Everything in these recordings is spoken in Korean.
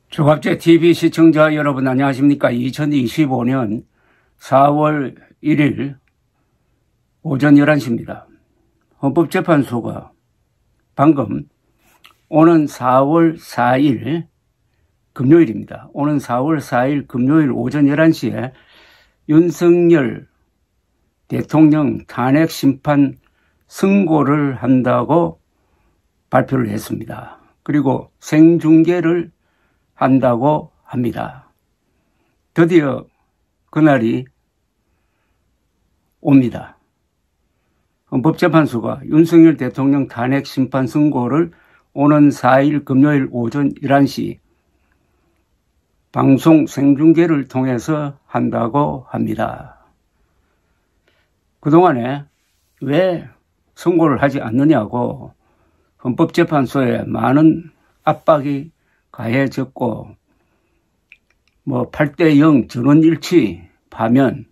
조갑제 TV 시청자 여러분 안녕하십니까? 2025년 4월 1일 오전 11시입니다. 헌법재판소가 방금 오는 4월 4일 금요일입니다. 오는 4월 4일 금요일 오전 11시에 윤석열 대통령 탄핵 심판 선고를 한다고 발표를 했습니다. 그리고 생중계를 한다고 합니다. 드디어 그날이 옵니다. 헌법재판소가 윤석열 대통령 탄핵 심판 선고를 오는 4일 금요일 오전 11시 방송 생중계를 통해서 한다고 합니다. 그동안에 왜 선고를 하지 않느냐고 헌법재판소에 많은 압박이 가해졌고 8대0 전원일치 파면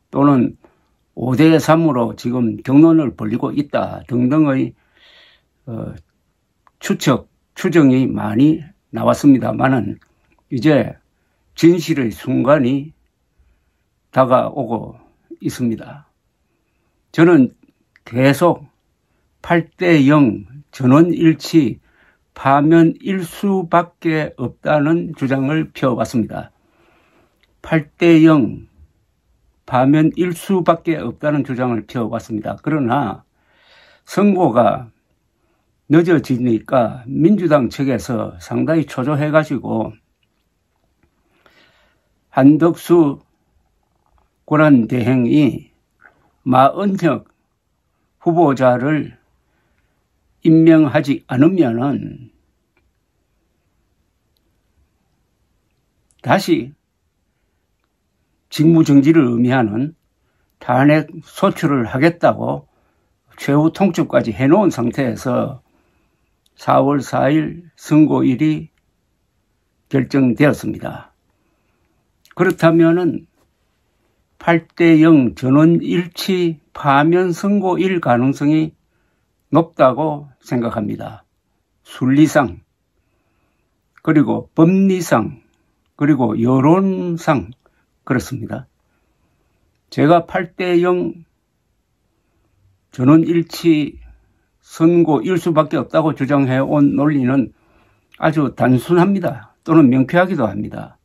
또는 5대3으로 지금 경론을 벌이고 있다 등등의 추정이 많이 나왔습니다만은 이제 진실의 순간이 다가오고 있습니다. 저는 계속 8대0 전원일치 파면일 수밖에 없다는 주장을 펴왔습니다. 8대0 파면일 수밖에 없다는 주장을 펴왔습니다. 그러나 선고가 늦어지니까 민주당 측에서 상당히 초조해가지고 한덕수 권한대행이 마은혁 후보자를 임명하지 않으면은 다시 직무정지를 의미하는 탄핵 소추를 하겠다고 최후 통첩까지 해놓은 상태에서 4월 4일 선고일이 결정되었습니다. 그렇다면은 8대0 전원일치 파면 선고일 가능성이 높다고 생각합니다. 순리상, 그리고 법리상, 그리고 여론상 그렇습니다. 제가 8대0 전원일치 선고일 수밖에 없다고 주장해온 논리는 아주 단순합니다. 또는 명쾌하기도 합니다.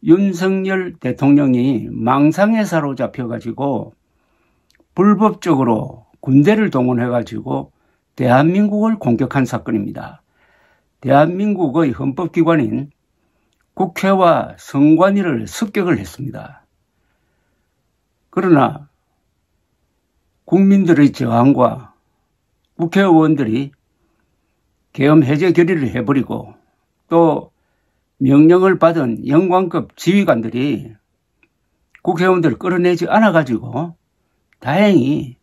윤석열 대통령이 망상에 사로잡혀가지고 불법적으로 군대를 동원해가지고 대한민국을 공격한 사건입니다. 대한민국의 헌법기관인 국회와 선관위를 습격을 했습니다. 그러나 국민들의 저항과 국회의원들이 계엄 해제 결의를 해버리고 또 명령을 받은 영관급 지휘관들이 국회의원들을 끌어내지 않아가지고 다행히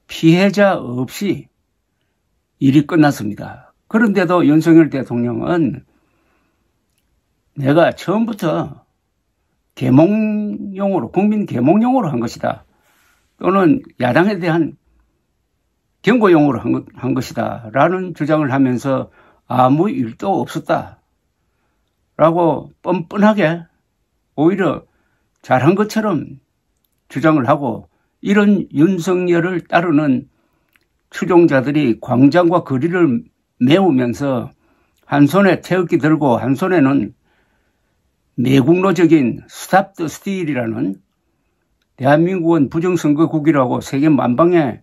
피해자 없이 일이 끝났습니다. 그런데도 윤석열 대통령은 내가 처음부터 계몽용으로, 국민 계몽용으로 한 것이다. 또는 야당에 대한 경고용으로 한 것이다. 라는 주장을 하면서 아무 일도 없었다. 라고 뻔뻔하게 오히려 잘한 것처럼 주장을 하고 이런 윤석열을 따르는 추종자들이 광장과 거리를 메우면서 한 손에 태극기 들고 한 손에는 매국노적인 스탑 더 스틸이라는 대한민국은 부정선거국이라고 세계 만방에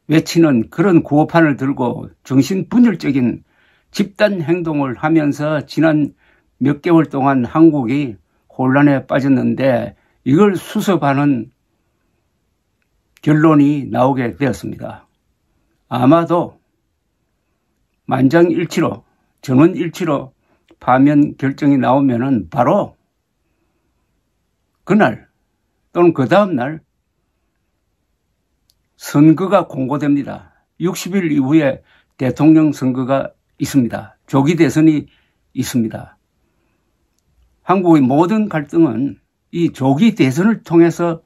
외치는 그런 구호판을 들고 정신분열적인 집단 행동을 하면서 지난 몇 개월 동안 한국이 혼란에 빠졌는데 이걸 수습하는 결론이 나오게 되었습니다. 아마도 만장일치로 전원일치로 파면 결정이 나오면은 바로 그날 또는 그 다음 날 선거가 공고됩니다. 60일 이후에 대통령 선거가 있습니다. 조기 대선이 있습니다. 한국의 모든 갈등은 이 조기 대선을 통해서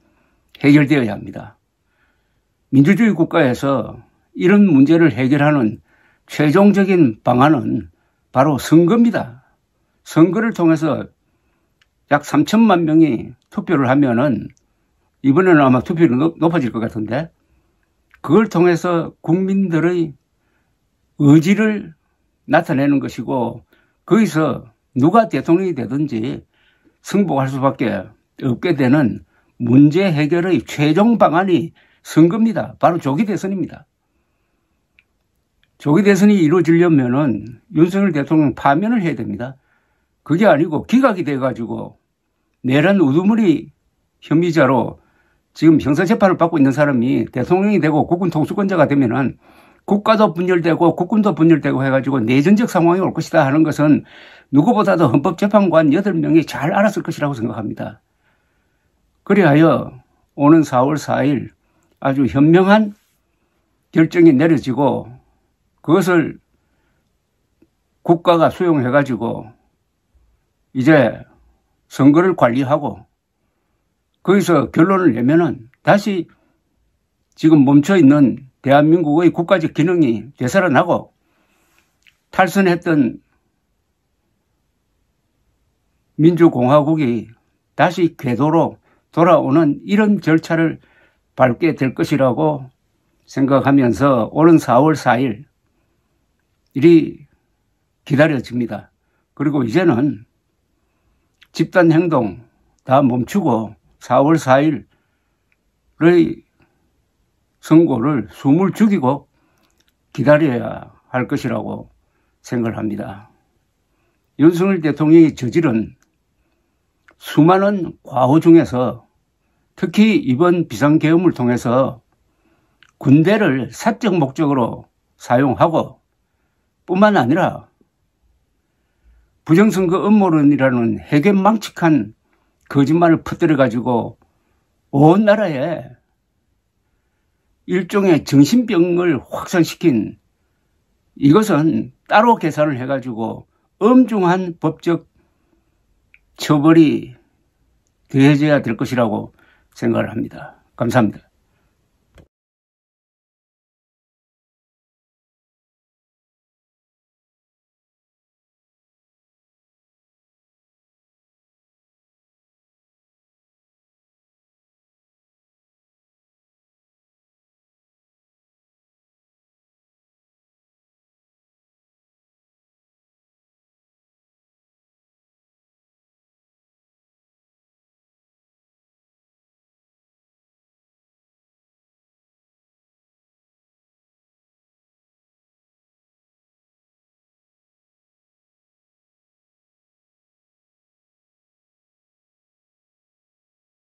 해결되어야 합니다. 민주주의 국가에서 이런 문제를 해결하는 최종적인 방안은 바로 선거입니다. 선거를 통해서 약 3천만 명이 투표를 하면은 이번에는 아마 투표율이 높아질 것 같은데, 그걸 통해서 국민들의 의지를 나타내는 것이고, 거기서 누가 대통령이 되든지 승복할 수밖에 없게 되는 문제 해결의 최종 방안이 선거입니다. 바로 조기 대선입니다. 조기 대선이 이루어지려면은 윤석열 대통령 파면을 해야 됩니다. 그게 아니고 기각이 돼가지고 내란 우두머리 혐의자로 지금 형사재판을 받고 있는 사람이 대통령이 되고 국군 통수권자가 되면은 국가도 분열되고 국군도 분열되고 해가지고 내전적 상황이 올 것이다 하는 것은 누구보다도 헌법재판관 8명이 잘 알았을 것이라고 생각합니다. 그리하여 오는 4월 4일 아주 현명한 결정이 내려지고 그것을 국가가 수용해가지고 이제 선거를 관리하고 거기서 결론을 내면은 다시 지금 멈춰있는 대한민국의 국가적 기능이 되살아나고 탈선했던 민주공화국이 다시 궤도로 돌아오는 이런 절차를 밟게 될 것이라고 생각하면서 오는 4월 4일 일이 기다려집니다. 그리고 이제는 집단 행동 다 멈추고 4월 4일의 선고를 숨을 죽이고 기다려야 할 것이라고 생각을 합니다. 윤석열 대통령이 저지른 수많은 과오 중에서 특히 이번 비상계엄을 통해서 군대를 사적 목적으로 사용하고 뿐만 아니라 부정선거 음모론이라는 해괴망측한 거짓말을 퍼뜨려가지고 온 나라에 일종의 정신병을 확산시킨 이것은 따로 계산을 해가지고 엄중한 법적 처벌이 더해져야 될 것이라고 생각을 합니다. 감사합니다.